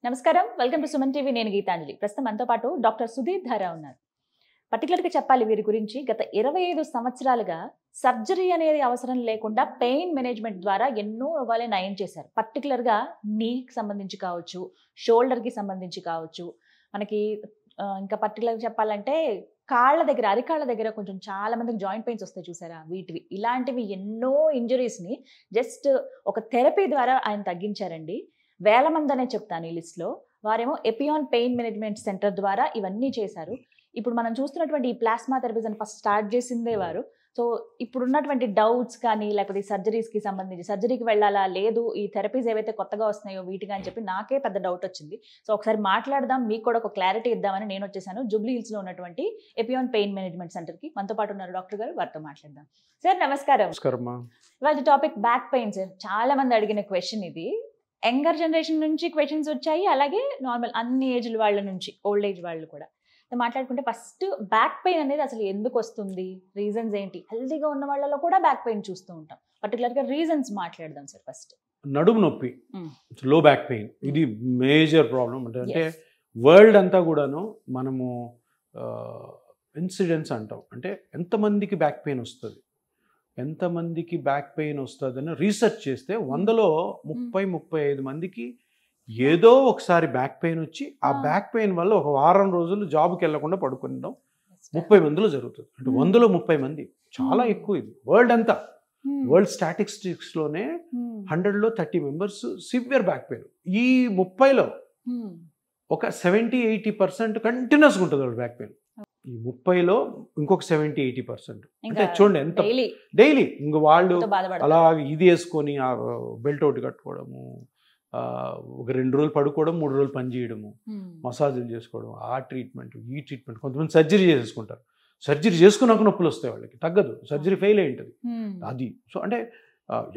నమస్కారం, welcome to Suman TV. నేను గీతాంజలి. ప్రస్తుతం మనతో పాటు డాక్టర్ సుధీర్ ధారా ఉన్నారు. పర్టికులర్గా చెప్పాలి వీరి గురించి, గత 25 సంవత్సరాలుగా సర్జరీ అనేది అవసరం లేకుండా పెయిన్ మేనేజ్మెంట్ ద్వారా ఎన్నో రోగాలే నయం చేశారు. పర్టికులర్గా నీకి సంబంధించి కావచ్చు, షోల్డర్కి సంబంధించి కావచ్చు, మనకి ఇంకా పర్టికులర్గా చెప్పాలంటే కాళ్ళ దగ్గర, అరికాళ్ళ దగ్గర కొంచెం చాలా మందికి జాయింట్ పెయిన్స్ వస్తాయి చూసారా, వీటివి ఇలాంటివి ఎన్నో ఇంజరీస్ని జస్ట్ ఒక థెరపీ ద్వారా ఆయన తగ్గించారండి. వేల మంది అనే చెప్తాను ఈ లిస్ట్లో. వారేమో ఎపియాన్ పెయిన్ మేనేజ్మెంట్ సెంటర్ ద్వారా ఇవన్నీ చేశారు. ఇప్పుడు మనం చూస్తున్నటువంటి ఈ ప్లాస్మా థెరపీస్ అని ఫస్ట్ స్టార్ట్ చేసిందే వారు. సో ఇప్పుడున్నటువంటి డౌట్స్ కానీ, లేకపోతే సర్జరీస్కి సంబంధించి సర్జరీకి వెళ్ళాలా లేదు, ఈ థెరపీస్ ఏవైతే కొత్తగా వస్తున్నాయో వీటిగా అని చెప్పి నాకే పెద్ద డౌట్ వచ్చింది. సో ఒకసారి మాట్లాడదాం, మీకు కూడా ఒక క్లారిటీ ఇద్దామని నేను వచ్చేసాను జూబ్లీ హిల్స్లో ఉన్నటువంటి ఎపియాన్ పెయిన్ మేనేజ్మెంట్ సెంటర్కి. మనతో పాటు ఉన్నారు డాక్టర్ గారు, వారితో మాట్లాడదాం. సార్ నమస్కారం. ఇవాళ టాపిక్ బ్యాక్ పెయిన్. సార్ చాలా మంది అడిగిన క్వశ్చన్ ఇది. యంగర్ జనరేషన్ నుంచి క్వశ్చన్స్ వచ్చాయి, అలాగే నార్మల్ అన్ని ఏజ్ల వాళ్ళ నుంచి, ఓల్డ్ ఏజ్ వాళ్ళు కూడా. మాట్లాడుకుంటే ఫస్ట్ బ్యాక్ పెయిన్ అనేది అసలు ఎందుకు వస్తుంది, రీజన్స్ ఏంటి? హెల్తీగా ఉన్న వాళ్ళలో కూడా బ్యాక్ పెయిన్ చూస్తూ ఉంటాం. పర్టికులర్గా రీజన్స్ మాట్లాడదాం సార్. ఫస్ట్ నడుము నొప్పి, లో బ్యాక్ పెయిన్, ఇది మేజర్ ప్రాబ్లం. అంటే వరల్డ్ అంతా కూడాను మనము ఇన్సిడెంట్స్ అంటాం. అంటే ఎంతమందికి బ్యాక్ పెయిన్ వస్తుంది, ఎంతమందికి బ్యాక్ పెయిన్ వస్తుందని రీసెర్చ్ చేస్తే 100లో 30-35 మందికి ఏదో ఒకసారి బ్యాక్ పెయిన్ వచ్చి ఆ బ్యాక్ పెయిన్ వల్ల ఒక వారం రోజులు జాబ్కి వెళ్లకుండా పడుకుందాం 30 మందిలో జరుగుతుంది. అంటే 100లో 30 మంది, చాలా ఎక్కువ. ఇది వరల్డ్ అంతా, వరల్డ్ స్టాటిస్టిక్స్లోనే 100లో 30 మెంబర్స్ సివియర్ బ్యాక్ పెయిన్. ఈ 30లో ఒక 70-80% కంటిన్యూస్గా ఉంటుంది వాళ్ళ బ్యాక్ పెయిన్. ఈ 30లో ఇంకొక 70-80%. అంటే చూడండి ఎంత డైలీ ఇంక వాళ్ళు అలా ఇది వేసుకొని ఆ బెల్ట్ ఒకటి కట్టుకోవడము, ఒక 2 రోజులు పడుకోవడం, 3 రోజులు పని చేయడము, మసాజులు చేసుకోవడం, ఆ ట్రీట్మెంట్ ఈ ట్రీట్మెంట్. కొంతమంది సర్జరీ చేసుకుంటారు, సర్జరీ చేసుకున్నాక నొప్పులు వస్తాయి వాళ్ళకి, తగ్గదు, సర్జరీ ఫెయిల్ అయి ఉంటుంది అది. సో అంటే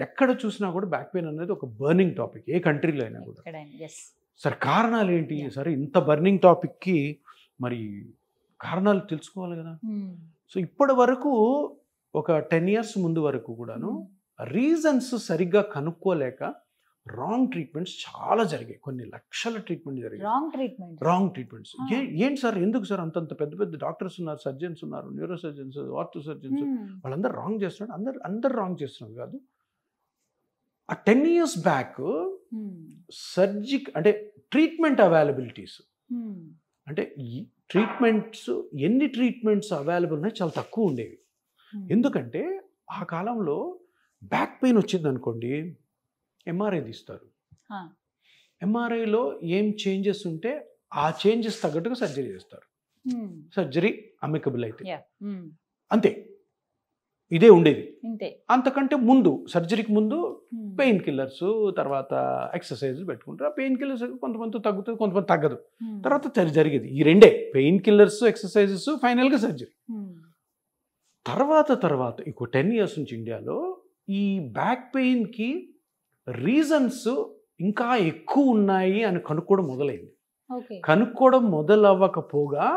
ఎక్కడ చూసినా కూడా బ్యాక్ పెయిన్ అనేది ఒక బర్నింగ్ టాపిక్, ఏ కంట్రీలో అయినా కూడా. సరే కారణాలు ఏంటి? సరే ఇంత బర్నింగ్ టాపిక్కి మరి కారణాలు తెలుసుకోవాలి కదా. సో ఇప్పటి వరకు ఒక 10 years ముందు వరకు కూడాను రీజన్స్ సరిగ్గా కనుక్కోలేక రాంగ్ ట్రీట్మెంట్స్ చాలా జరిగాయి. కొన్ని లక్షల ట్రీట్మెంట్ జరిగాయి, రాంగ్ ట్రీట్మెంట్స్. ఏంటి సార్, ఎందుకు సార్ అంతంత పెద్ద పెద్ద డాక్టర్స్ ఉన్నారు, సర్జన్స్ ఉన్నారు, న్యూరో సర్జన్స్, ఆర్థో సర్జన్స్, వాళ్ళందరూ రాంగ్ చేస్తున్నారు. అందరు రాంగ్ చేస్తున్నారు కాదు. ఆ 10 years బ్యాక్ అంటే ట్రీట్మెంట్ అవైలబిలిటీస్, అంటే ఈ ట్రీట్మెంట్స్, ఎన్ని ట్రీట్మెంట్స్ అవైలబుల్ ఉన్నాయి చాలా తక్కువ ఉండేవి. ఎందుకంటే ఆ కాలంలో బ్యాక్ పెయిన్ వచ్చింది అనుకోండి, ఎంఆర్ఐ తీస్తారు. ఎంఆర్ఐలో ఏం చేంజెస్ ఉంటే ఆ చేంజెస్ తగ్గట్టుగా సర్జరీ చేస్తారు. సర్జరీ అమికబుల్ అయితే అంతే, ఇదే ఉండేది. అంతకంటే ముందు, సర్జరీకి ముందు పెయిన్ కిల్లర్స్, తర్వాత ఎక్సర్సైజులు పెట్టుకుంటారు. ఆ పెయిన్ కిల్లర్స్ కొంతమంది తగ్గుతుంది, కొంతమంది తగ్గదు. తర్వాత జరిగేది ఈ రెండే, పెయిన్ కిల్లర్స్, ఎక్సర్సైజెస్, ఫైనల్గా సర్జరీ. తర్వాత ఇంకో 10 years నుంచి ఇండియాలో ఈ బ్యాక్ పెయిన్కి రీజన్స్ ఇంకా ఎక్కువ ఉన్నాయి అని కనుక్కోవడం మొదలైంది. కనుక్కోవడం మొదలవ్వకపోగా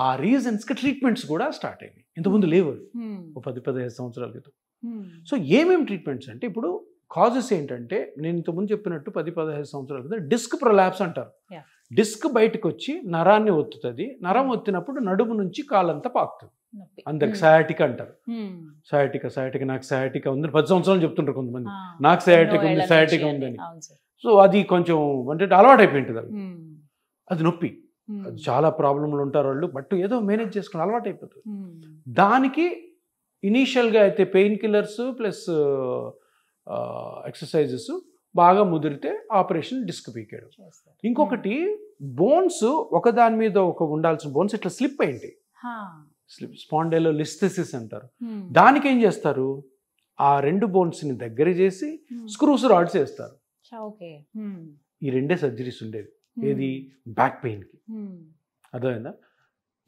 ఆ రీజన్స్కి ట్రీట్మెంట్స్ కూడా స్టార్ట్ అయినాయి. ఇంతకుముందు లేవు, 10-15 సంవత్సరాల క్రితం. సో ఏమేమి ట్రీట్మెంట్స్ అంటే, ఇప్పుడు కాజెస్ ఏంటంటే, నేను ఇంతకుముందు చెప్పినట్టు 10-15 సంవత్సరాల క్రితం డిస్క్ ప్రొలాప్స్ అంటారు. డిస్క్ బయటకు వచ్చి నరాన్ని ఒత్తుతుంది. నరం ఒత్తినప్పుడు నడుము నుంచి కాలంతా పాకుతుంది. అందరికి సయాటిక అంటారు. సయాటిక నాకు సయాటిక ఉందని 10 సంవత్సరాలు చెప్తుంటారు కొంతమంది, నాకు సయాటిక ఉందని. సో అది కొంచెం అంటే అలవాటు అయిపోయింటుంది అది నొప్పి. చాలా ప్రాబ్లంలు ఉంటారు వాళ్ళు, బట్ ఏదో మేనేజ్ చేసుకుని అలవాటు అయిపోతుంది. దానికి ఇనీషియల్గా అయితే పెయిన్ కిల్లర్స్ ప్లస్ ఎక్సర్సైజెస్ బాగా ముదిరితే ఆపరేషన్ డిస్క్ పీకేయడం. ఇంకొకటి బోన్స్, ఒకదాని మీద ఒక ఉండాల్సిన బోన్స్ ఇట్లా స్లిప్ అయింటాయి, స్పాండైలోలిస్థెసిస్ అంటారు. దానికి ఏం చేస్తారు, ఆ 2 బోన్స్ని దగ్గర చేసి స్క్రూస్ రాడ్స్ వేస్తారు. ఈ 2 సర్జరీస్ ఉండేది ఏది, బ్యాక్ పెయిన్కి. అర్థమైందా?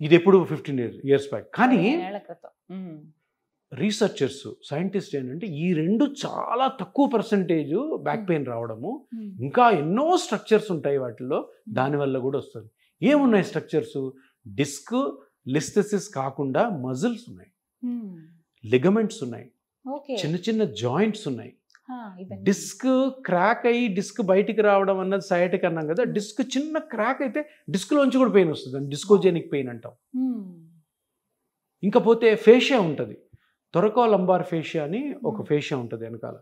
ఇది ఎప్పుడు 15 years బ్యాక్. కానీ రీసెర్చర్స్, సైంటిస్ట్ ఏంటంటే ఈ 2 చాలా తక్కువ పర్సంటేజ్ బ్యాక్ పెయిన్ రావడము, ఇంకా ఎన్నో స్ట్రక్చర్స్ ఉంటాయి వాటిల్లో, దానివల్ల కూడా వస్తుంది. ఏమున్నాయి స్ట్రక్చర్స్? డిస్క్, లిస్థెసిస్ కాకుండా మజిల్స్ ఉన్నాయి, లిగమెంట్స్ ఉన్నాయి, చిన్న చిన్న జాయింట్స్ ఉన్నాయి, డిస్క్ క్రాక్ అయ్యి డిస్క్ బయటికి రావడం అన్నది సయాటిక్ అన్నాం కదా, డిస్క్ చిన్న క్రాక్ అయితే డిస్క్లోంచి కూడా పెయిన్ వస్తుంది, డిస్కోజెనిక్ పెయిన్ అంటాం. ఇంకా పోతే ఫేషియా ఉంటుంది, థొరకోలంబార్ ఫేషియా అని ఒక ఫేషియా ఉంటుంది వెనకాల,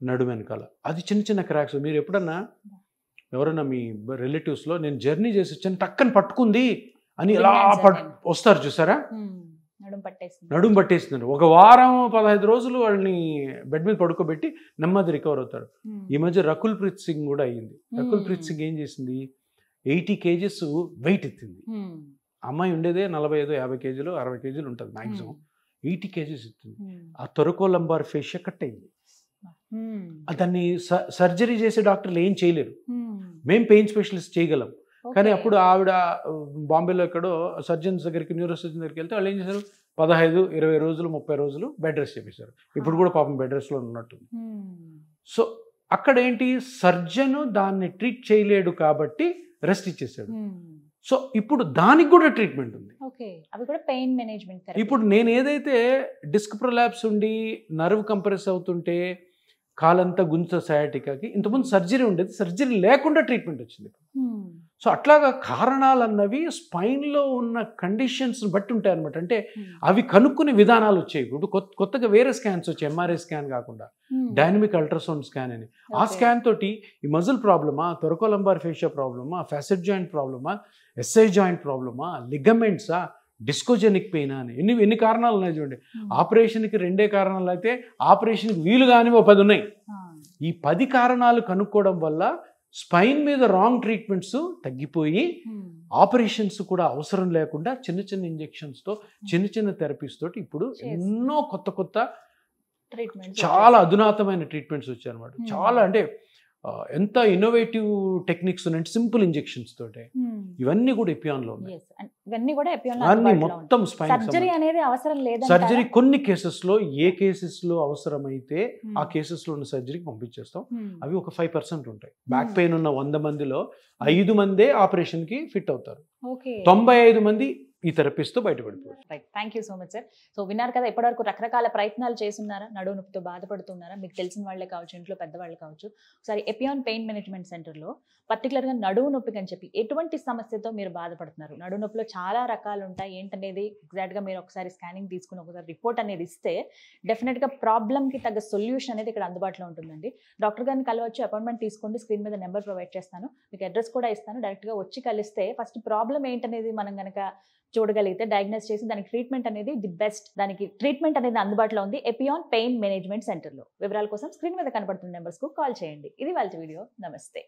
నడుము వెనకాల. అది చిన్న చిన్న క్రాక్స్. మీరు ఎప్పుడన్నా ఎవరన్నా మీ రిలేటివ్స్లో నేను జర్నీ చేసి వచ్చాను టక్కని పట్టుకుంది అని ఇలా వస్తారు చూసారా, నడుము పట్టేస్తున్నారు. ఒక వారం 15 రోజులు వాళ్ళని బెడ్ మీద పడుకోబెట్టి నెమ్మది రికవర్ అవుతారు. ఈ మధ్య రకుల్ ప్రీత్ సింగ్ కూడా అయ్యింది. రకుల్ ప్రీత్ సింగ్ ఏం చేసింది, 80 kgs వెయిట్ ఎత్తింది. అమ్మాయి ఉండేదే 45-50 kgs 60 kgs ఉంటుంది మ్యాక్సిమం. 80 kgs ఎత్తింది. ఆ థొరకోలంబార్ ఫేషియా కట్ అయింది. దాన్ని సర్జరీ చేసే డాక్టర్లు ఏం చేయలేరు, మేము పెయిన్ స్పెషలిస్ట్ చేయగలం. కానీ అప్పుడు ఆవిడ బాంబేలో ఎక్కడో సర్జన్స్ దగ్గరికి, న్యూరో సర్జన్ దగ్గరికి వెళ్తే వాళ్ళు ఏం చేశారు, 15-20 రోజులు 30 రోజులు బెడ్ రెస్ట్ చేశారు. ఇప్పుడు కూడా పాపం బెడ్ రెస్ట్లో ఉన్నట్టు. సో అక్కడ ఏంటి, సర్జన్ దాన్ని ట్రీట్ చేయలేడు కాబట్టి రెస్ట్ ఇచ్చేసాడు. సో ఇప్పుడు దానికి కూడా ట్రీట్మెంట్ ఉంది. ఇప్పుడు నేను ఏదైతే డిస్క్ ప్రొలాప్స్ ఉండి నర్వ్ కంప్రెస్ అవుతుంటే కాలంతా గుంజ సయాటికాకి ఇంతకుముందు సర్జరీ ఉండేది, సర్జరీ లేకుండా ట్రీట్మెంట్ వచ్చింది. సో అట్లాగా కారణాలు అన్నవి స్పైన్లో ఉన్న కండిషన్స్ బట్టి ఉంటాయి అనమాట. అంటే అవి కనుక్కునే విధానాలు వచ్చాయి. ఇప్పుడు కొత్తగా వేరే స్కాన్స్ వచ్చాయి, ఎంఆర్ఐ స్కాన్ కాకుండా డైనమిక్ అల్ట్రాసౌండ్ స్కాన్ అని. ఆ స్కాన్ తోటి ఈ మజిల్ ప్రాబ్లమా, థొరకోలంబార్ ఫేషియా ప్రాబ్లమా, ఫ్యాసెట్ జాయింట్ ప్రాబ్లమా, ఎస్ఐ జాయింట్ ప్రాబ్లమా, లిగమెంట్సా, డిస్కోజెనిక్ పెయిన్ అని ఎన్ని కారణాలు ఉన్నాయి చూడండి. ఆపరేషన్కి 2 కారణాలు అయితే ఆపరేషన్కి వీలు కాని 10 ఉన్నాయి. ఈ 10 కారణాలు కనుక్కోవడం వల్ల స్పైన్ మీద రాంగ్ ట్రీట్మెంట్స్ తగ్గిపోయి ఆపరేషన్స్ కూడా అవసరం లేకుండా చిన్న చిన్న ఇంజెక్షన్స్తో, చిన్న చిన్న థెరపీస్ తోటి ఇప్పుడు ఎన్నో కొత్త చాలా అధునాతమైన ట్రీట్మెంట్స్ వచ్చాయన్నమాట. చాలా అంటే ఎంత ఇన్నోవేటివ్ టెక్నిక్స్ ఉన్నాయి, సింపుల్ ఇంజెక్షన్స్ తోటే. ఇవన్నీ కూడా ఎపియాన్లో ఉన్నాయి. అన్ని మొత్తం స్పైన్ సర్జరీ కొన్ని కేసెస్లో ఏ కేసెస్లో అవసరమైతే ఆ కేసెస్లో ఉన్న సర్జరీకి పంపించేస్తాం. అవి ఒక 5% ఉంటాయి. బ్యాక్ పెయిన్ ఉన్న 100 మందిలో 5 మందే ఆపరేషన్కి ఫిట్ అవుతారు, 95 మంది ఈ థెరపీస్తో బయటపడిపోవచ్చు. Right, thank you so much sir. So విన్నారు కదా, ఇప్పటివరకు రకరకాల ప్రయత్నాలు చేస్తున్నారా, నడుము నొప్పితో బాధపడుతున్నారా, మీకు తెలిసిన వాళ్ళే కావచ్చు, ఇంట్లో పెద్దవాళ్ళు కావచ్చు, ఒకసారి ఎపియాన్ పెయిన్ మేనేజ్మెంట్ సెంటర్లో పర్టికులర్గా నడుము నొప్పికి అని చెప్పి ఎటువంటి సమస్యతో మీరు బాధపడుతున్నారు, నడుము నొప్పిలో చాలా రకాలు ఉంటాయి ఏంటనేది ఎగ్జాక్ట్గా మీరు ఒకసారి స్కానింగ్ తీసుకుని ఒకసారి రిపోర్ట్ అనేది ఇస్తే డెఫినెట్గా ప్రాబ్లమ్కి తగ్గ సొల్యూషన్ అనేది ఇక్కడ అందుబాటులో ఉంటుందండి. డాక్టర్ గారిని కలవచ్చు, అపాయింట్మెంట్ తీసుకోండి, స్క్రీన్ మీద నెంబర్ ప్రొవైడ్ చేస్తాను, మీకు అడ్రస్ కూడా ఇస్తాను. డైరెక్ట్గా వచ్చి కలిస్తే ఫస్ట్ ప్రాబ్లం ఏంటనేది మనం కనుక చూడగలిగితే డయాగ్నోస్ చేసి దానికి ట్రీట్మెంట్ అనేది ది బెస్ట్, దానికి ట్రీట్మెంట్ అనేది అందుబాటులో ఉంది ఎపియాన్ పెయిన్ మేనేజ్మెంట్ సెంటర్లో. వివరాల కోసం స్క్రీన్ మీద కనబడుతున్న నెంబర్స్కు కాల్ చేయండి. ఇది వాళ్ళ వీడియో. నమస్తే.